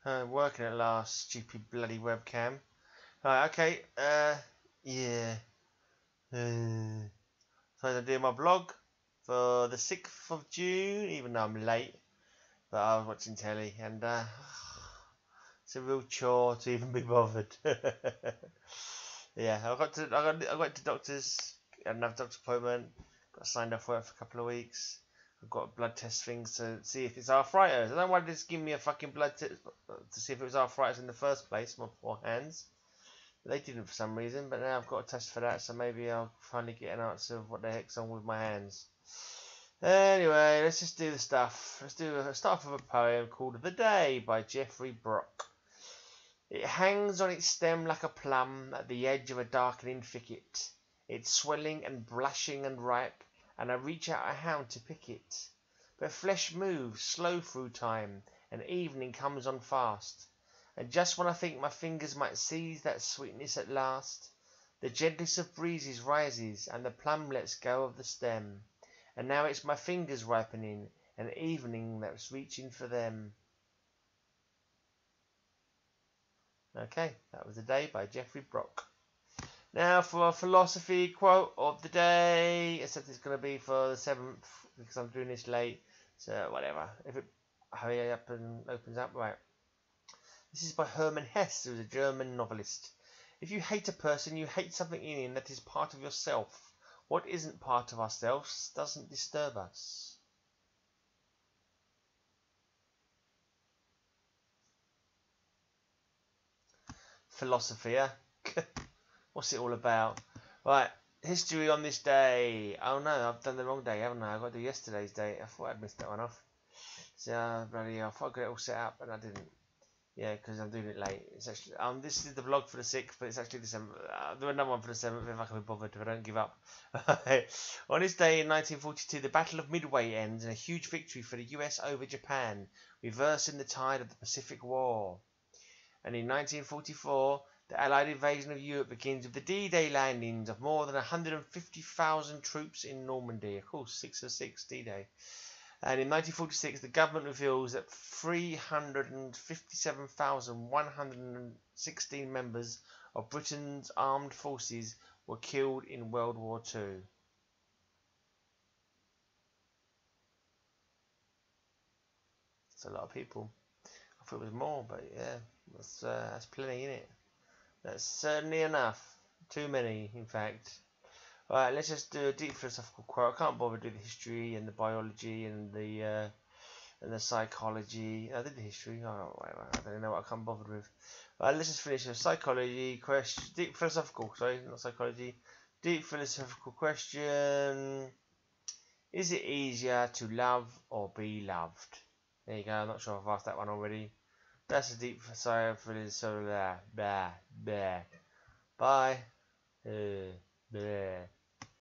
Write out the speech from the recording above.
Working at last, stupid bloody webcam. Right, okay, yeah. So I'm doing my vlog for the 6th of June, even though I'm late. But I was watching telly, and it's a real chore to even be bothered. Yeah, I went to doctors, had another doctor's appointment, got signed off work for a couple of weeks. I've got blood test things to see if it's arthritis. I don't want to just give me a fucking blood test to see if it was arthritis in the first place, my poor hands. They didn't for some reason, but now I've got a test for that, so maybe I'll finally get an answer of what the heck's on with my hands. Anyway, let's just do the stuff. Let's start off with a poem called The Day by Geoffrey Brock. It hangs on its stem like a plum at the edge of a darkening thicket. It's swelling and blushing and ripe, and I reach out a hand to pick it. But flesh moves slow through time, and evening comes on fast. And just when I think my fingers might seize that sweetness at last, the gentlest of breezes rises, and the plum lets go of the stem. And now it's my fingers ripening, and evening that's reaching for them. Okay, that was The Day by Geoffrey Brock. Now for our philosophy quote of the day. I said it's going to be for the 7th, because I'm doing this late, so whatever. If it hurry up and opens up, right. This is by Hermann Hesse, who was a German novelist. If you hate a person, you hate something in him that is part of yourself. What isn't part of ourselves doesn't disturb us. Philosophy, eh? What's it all about? Right, history on this day. Oh no, I've done the wrong day, haven't I? I've got to do yesterday's date. I thought I'd missed that one off. So, bloody, I thought I'd get it all set up, and I didn't. Yeah, because I'm doing it late. It's actually this is the vlog for the 6th, but it's actually December. Do another one for the 7th if I can be bothered, if I don't give up. On this day in 1942, the Battle of Midway ends in a huge victory for the US over Japan, reversing the tide of the Pacific War. And in 1944, the Allied invasion of Europe begins with the D-Day landings of more than 150,000 troops in Normandy. Of course, 6 of 6 D-Day. And in 1946, the government reveals that 357,116 members of Britain's armed forces were killed in World War II. That's a lot of people. I thought it was more, but yeah, that's plenty, isn't it? That's certainly enough. Too many, in fact. Alright, let's just do a deep philosophical quote. I can't bother doing the history and the biology and the psychology. I did the history. Oh, whatever. I don't know what I can't bother with. Alright, let's just finish with psychology question. Deep philosophical, sorry, not psychology. Deep philosophical question. Is it easier to love or be loved? There you go. I'm not sure if I've asked that one already. That's a deep philosophical. So blah blah blah. Bye. Blah.